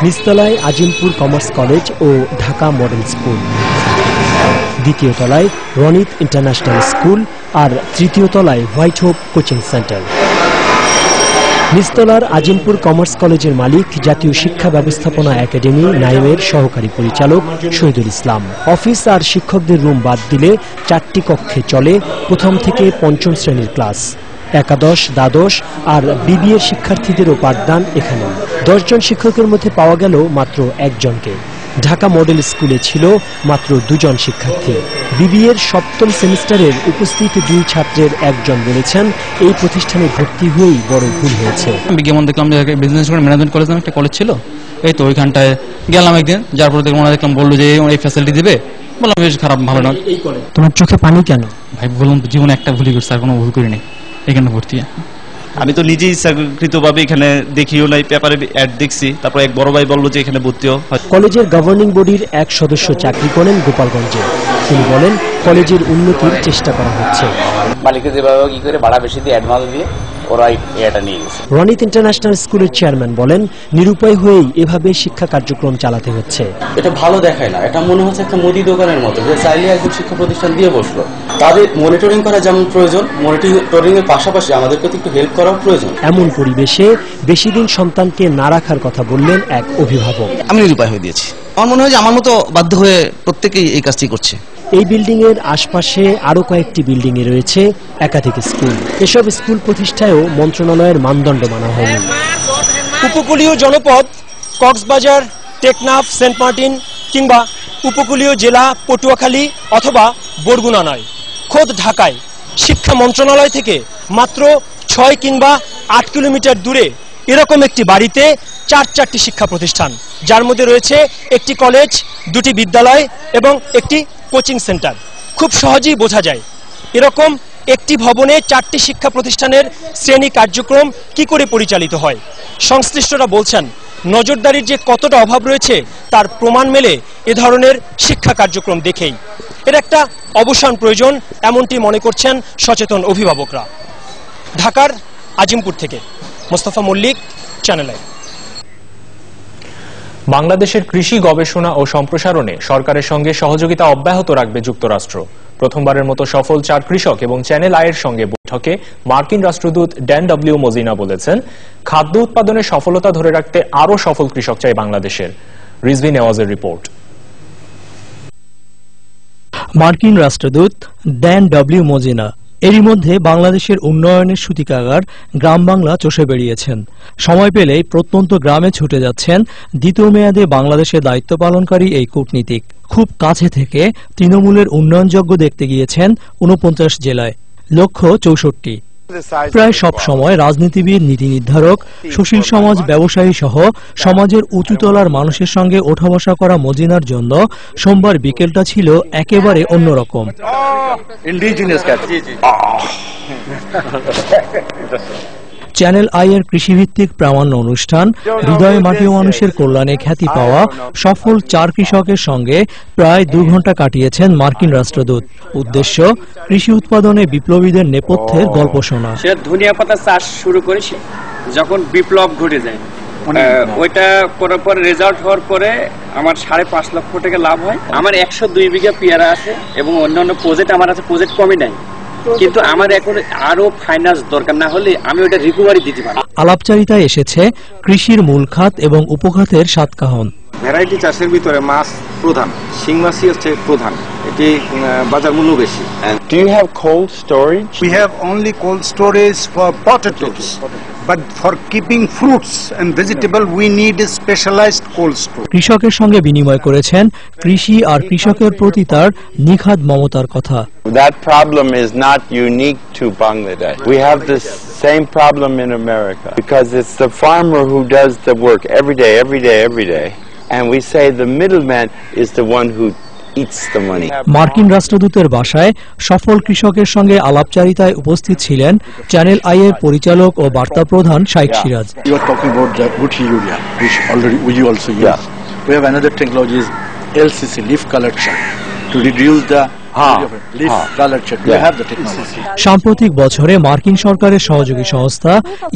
নিচতলায় Azimpur commerce college ও Dhaka model school, দ্বিতীয় তলায় রনিত ইন্টারন্যাশনাল স্কুল আর তৃতীয় তলায় হোয়াইট হোপ কোচিং সেন্টার। নিচতলার আজিমপুর কমার্স কলেজের মালিক জাতীয় শিক্ষা ব্যবস্থাপনা একাডেমি নাইমের সহকারী পরিচালক শহীদুল ইসলাম। অফিস আর শিক্ষকদের রুম বাদ দিলে 4টি কক্ষে চলে প্রথম থেকে পঞ্চম শ্রেণীর ক্লাস। একাদশ, দ্বাদশ আর বিবিএর শিক্ষার্থীদেরও পাঠদান এখানে। 10 জন শিক্ষকের মধ্যে পাওয়া গেল মাত্র 1 জনকে। ঢাকা মডেল স্কুলে ছিল মাত্র 2 জন শিক্ষার্থী। বিবিএর 7ম সেমিস্টারের উপস্থিত 2 ছাত্রের একজন বলেছেন এই প্রতিষ্ঠানে ভর্তি হয়েই বড় ভুল হয়েছে। বিজ্ঞাপন দেখলাম যে বিজনেস ম্যানেজমেন্ট কলেজ নামে একটা কলেজ ছিল, এই তো ওইখানটায় গেলাম একদিন, যার পরে দেখলাম বললো যে এই ফ্যাসিলিটি দিবে। বললাম বেশ খারাপ, ভালো না। তোমার চোখে পানি কেন? ভাই বললাম জীবনে একটা ভুলই করছি, আর কোনো ভুল করিনি, এখানে ভর্তি। আমি তো নিজেই ইচ্ছাকৃতভাবে এখানে দেখিও নাই, পেপারে অ্যাড দেখছি, তারপর এক বড় ভাই বললো যে এখানে ভর্তিও। কলেজের গভর্নিং বডির এক সদস্য চাকরি করেন গোপালগঞ্জে। তিনি বলেন কলেজের উন্নতির চেষ্টা করা হচ্ছে। মালিককে যেভাবে কি করে ভাড়া বেশি দিয়ে অ্যাডভান্স দিয়ে ওরাই এটা নিয়ে গেছে। রনিত ইন্টারন্যাশনাল স্কুলের চেয়ারম্যান বলেন নিরুপায় হয়েই এভাবে শিক্ষা কার্যক্রম চালাতে হচ্ছে। এটা ভালো দেখায় না, এটা মনে হচ্ছে একটা মুদি দোকানের মতো, যে চাইলে একজন শিক্ষা প্রতিষ্ঠান দিয়ে বসলো। তাদের মনিটরিং করা যেমন প্রয়োজন, মনিটরিং এর পাশাপাশি আমাদেরকে একটু হেল্প করার প্রয়োজন। এমন পরিবেশে বেশি দিন সন্তানকে না রাখার কথা বললেন এক অভিভাবক। আমি নিরুপায় হয়ে দিয়েছি। আমার মনে হয় যে আমার মতো বাধ্য হয়ে প্রত্যেকেই এই কাজটি করছে। এই বিল্ডিং এর আশপাশে আরো কয়েকটি বিল্ডিং এ রয়েছে একাধিক স্কুল। এসব স্কুল প্রতিষ্ঠায়ও মন্ত্রণালয়ের মানদণ্ড মানা হয়নি। উপকূলীয় জনপদ কক্সবাজার, টেকনাফ, সেন্ট মার্টিন কিংবা উপকূলীয় জেলা পটুয়াখালী অথবা বরগুনা নয়, খোদ ঢাকায় শিক্ষা মন্ত্রণালয় থেকে মাত্র 6 কিংবা 8 কিলোমিটার দূরে এরকম একটি বাড়িতে 4টি শিক্ষা প্রতিষ্ঠান, যার মধ্যে রয়েছে একটি কলেজ, 2টি বিদ্যালয় এবং একটি কোচিং সেন্টার। খুব সহজেই বোঝা যায় এরকম একটি ভবনে 4টি শিক্ষা প্রতিষ্ঠানের শ্রেণী কার্যক্রম কি করে পরিচালিত হয়। সংশ্লিষ্টরা বলছেন নজরদারির যে কতটা অভাব রয়েছে তার প্রমাণ মেলে এ ধরনের শিক্ষা কার্যক্রম দেখেই। এর একটা অবসান প্রয়োজন, এমনটি মনে করছেন সচেতন অভিভাবকরা। ঢাকার আজিমপুর থেকে মোস্তফা মল্লিক, চ্যানেল আই। বাংলাদেশের কৃষি গবেষণা ও সম্প্রসারণে সরকারের সঙ্গে সহযোগিতা অব্যাহত রাখবে যুক্তরাষ্ট্র। প্রথমবারের মতো সফল 4 কৃষক এবং চ্যানেল আইয়ের সঙ্গে বৈঠকে মার্কিন রাষ্ট্রদূত ড্যান ডব্লিউ মজিনা বলেছেন খাদ্য উৎপাদনের সফলতা ধরে রাখতে আরও সফল কৃষক চাই বাংলাদেশের। রিজভি নেওয়াজের রিপোর্ট। মার্কিন রাষ্ট্রদূত ড্যান ডব্লিউ মজিনা এরই মধ্যে বাংলাদেশের উন্নয়নের সূতিকাগার গ্রাম বাংলা চষে বেরিয়েছেন। সময় পেলেই প্রত্যন্ত গ্রামে ছুটে যাচ্ছেন দ্বিতীয় মেয়াদে বাংলাদেশে দায়িত্ব পালনকারী এই কূটনীতিক। খুব কাছে থেকে তৃণমূলের উন্নয়নযজ্ঞ দেখতে গিয়েছেন 49 জেলায়, লক্ষ্য 64। প্রায় সব সময় রাজনীতিবিদ, নীতি নির্ধারক, সুশীল সমাজ, ব্যবসায়ী সহ সমাজের উঁচুতলার মানুষের সঙ্গে ওঠা বসা করা মজিনার জন্য সোমবার বিকেলটা ছিল একেবারে অন্যরকম। চ্যানেল আই এর কৃষিভিত্তিক প্রামাণ্য অনুষ্ঠান হৃদয়ে মাটি ও মানুষের কল্যাণে খ্যাতি পাওয়া সফল 4 কৃষকের সঙ্গে প্রায় 2 ঘন্টা কাটিয়েছেন মার্কিন রাষ্ট্রদূত। উদ্দেশ্য কৃষি উৎপাদনে বিপ্লবীদের নেপথ্যের গল্প শোনা। সে ধনিয়া পাতা চাষ শুরু করেছে যখন বিপ্লব ঘটে যায়, ওইটা করার পরে রেজাল্ট হওয়ার পরে আমার 5.5 লক্ষ টাকা লাভ হয়। আমার 102 বিঘা পেয়ারা আছে এবং অন্যান্য প্রজেক্ট আমার আছে, প্রজেক্ট কমই নাই, কিন্তু আমার এখন আরো ফাইন্যান্স দরকার, না হলে আমি ওটা রিকভারি দিতে পারি। আলাপচারিতায় এসেছে কৃষির মূল খাত এবং উপখাতের সাতকাহন। ভ্যারাইটি চাষের ভিতরে মাছ প্রধান, শিং মাছই হচ্ছে প্রধান, এটি বাজার মূল্য বেশি। Do you have cold storage? We have only cold storage for potatoes, but for keeping fruits and vegetable we need a specialized cold storage. কৃষকের সঙ্গে বিনিময় করেছেন কৃষি আর কৃষকের প্রতি তার নিখাদ মমতার কথা। That problem is not unique to Bangladesh. We have the same problem in America because it's the farmer who does the work every day, every day. And we say the middleman is the one who eats the money. মার্কিন রাষ্ট্রদূতের বাসায় সফল কৃষকের সঙ্গে আলাপচারিতায় উপস্থিত ছিলেন channel I এর পরিচালক ও বার্তা প্রধান শাইখ Siraj. You are talking about the Guthi urea, which already we also use. We have another technology is LCC, leaf collection, to reduce the leaf colored chutney. We have the technology. সাম্প্রতিক বছরে মার্কিন সরকারের সহযোগী সংস্থা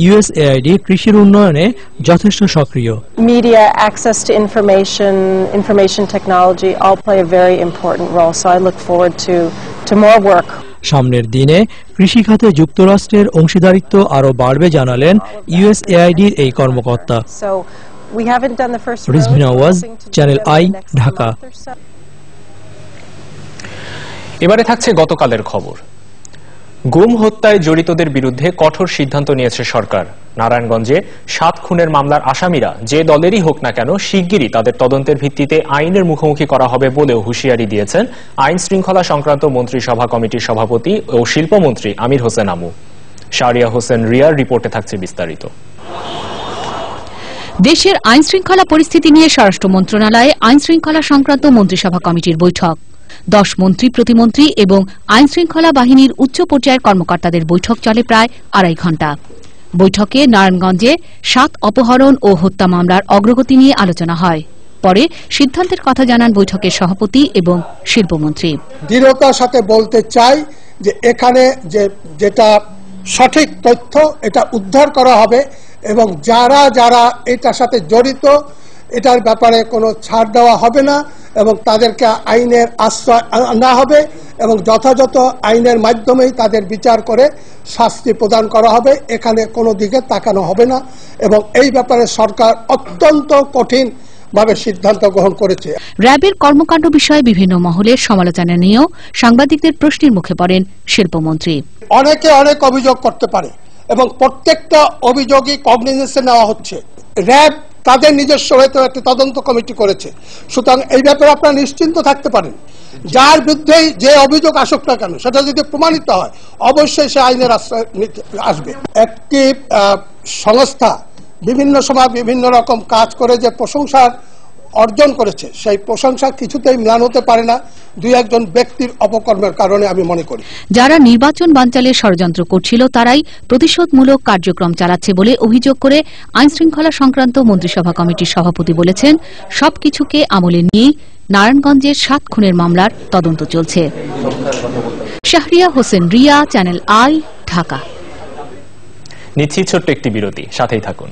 USAID কৃষির উন্নয়নে যথেষ্ট সক্রিয়। Media, access to information technology all play a very important role. So I look forward to more work. সামনের দিনে কৃষি খাতে যুক্তরাষ্ট্রের অংশীদারিত্ব আরো বাড়বে জানালেন USAID-র এই কর্মকর্তা। So we haven't done the first রিজভিন আওয়াজ, চ্যানেল আই, ঢাকা। এবারে থাকছে গতকালের খবর। গুম হত্যায় জড়িতদের বিরুদ্ধে কঠোর সিদ্ধান্ত নিয়েছে সরকার। নারায়ণগঞ্জে 7 খুনের মামলার আসামিরা যে দলেরই হোক না কেন শিগগিরই তাদের তদন্তের ভিত্তিতে আইনের মুখোমুখি করা হবে বলেও হুঁশিয়ারি দিয়েছেন আইন শৃঙ্খলা সংক্রান্ত মন্ত্রিসভা কমিটির সভাপতি ও শিল্পমন্ত্রী আমির হোসেন আমু। শাহরিয়া হোসেন রিয়ার রিপোর্টে থাকছে বিস্তারিত। দেশের আইন শৃঙ্খলা পরিস্থিতি নিয়ে স্বরাষ্ট্র মন্ত্রণালয়ে আইন শৃঙ্খলা সংক্রান্ত মন্ত্রিসভা কমিটির বৈঠক। 10 মন্ত্রী, প্রতিমন্ত্রী এবং আইন শৃঙ্খলা বাহিনীর উচ্চ পর্যায়ের কর্মকর্তাদের বৈঠক চলে প্রায় 2.5 ঘণ্টা। বৈঠকে নারায়ণগঞ্জে 7 অপহরণ ও হত্যা মামলার অগ্রগতি নিয়ে আলোচনা হয়। পরে সিদ্ধান্তের কথা জানান বৈঠকের সভাপতি এবং শিল্পমন্ত্রী। দৃঢ়তার সাথে বলতে চাই যে এখানে যেটা সঠিক তথ্য এটা উদ্ধার করা হবে এবং যারা যারা এটার সাথে জড়িত এটার ব্যাপারে কোনো ছাড় দেওয়া হবে না এবং তাদেরকে আইনের আশ্রয় আনা হবে এবং যথাযথ আইনের মাধ্যমেই তাদের বিচার করে শাস্তি প্রদান করা হবে। এখানে কোনো দিকে তাকানো হবে না এবং এই ব্যাপারে সরকার অত্যন্ত কঠিন ভাবে সিদ্ধান্ত গ্রহণ করেছে। র্যাবের কর্মকাণ্ড বিষয়ে বিভিন্ন মহলের সমালোচনা নিয়েও সাংবাদিকদের প্রশ্নের মুখে পড়েন শিল্পমন্ত্রী। অনেকে অনেক অভিযোগ করতে পারে এবং প্রত্যেকটা অভিযোগই কগনিজেন্সে নেওয়া হচ্ছে। র্যাব তাদের নিজস্ব হয়তো একটা তদন্ত কমিটি করেছে, সুতরাং এই ব্যাপারে আপনারা নিশ্চিন্ত থাকতে পারেন। যার বিরুদ্ধেই যে অভিযোগ আসুক না কেন সেটা যদি প্রমাণিত হয় অবশ্যই সে আইনের আশ্রয় আসবে। একটি সংস্থা বিভিন্ন সময় বিভিন্ন রকম কাজ করে যে প্রশংসার অর্জন করেছে সেই প্রশংসা কিছুতেই ম্লান হতে পারে না 2-1 ব্যক্তির অপকর্মের কারণে আমি মনে করি। যারা নির্বাচন বানচালের ষড়যন্ত্র করছিল তারাই প্রতিশোধমূলক কার্যক্রম চালাচ্ছে বলে অভিযোগ করে আইন শৃঙ্খলা সংক্রান্ত মন্ত্রিসভা কমিটির সভাপতি বলেছেন সবকিছুকে আমলে নিয়ে নারায়ণগঞ্জের 7 খুনের মামলার তদন্ত চলছে। Shahria Hossain Riya, channel I, Dhaka. নিচ্ছি ছোট্ট একটি বিরতি, সাথেই থাকুন।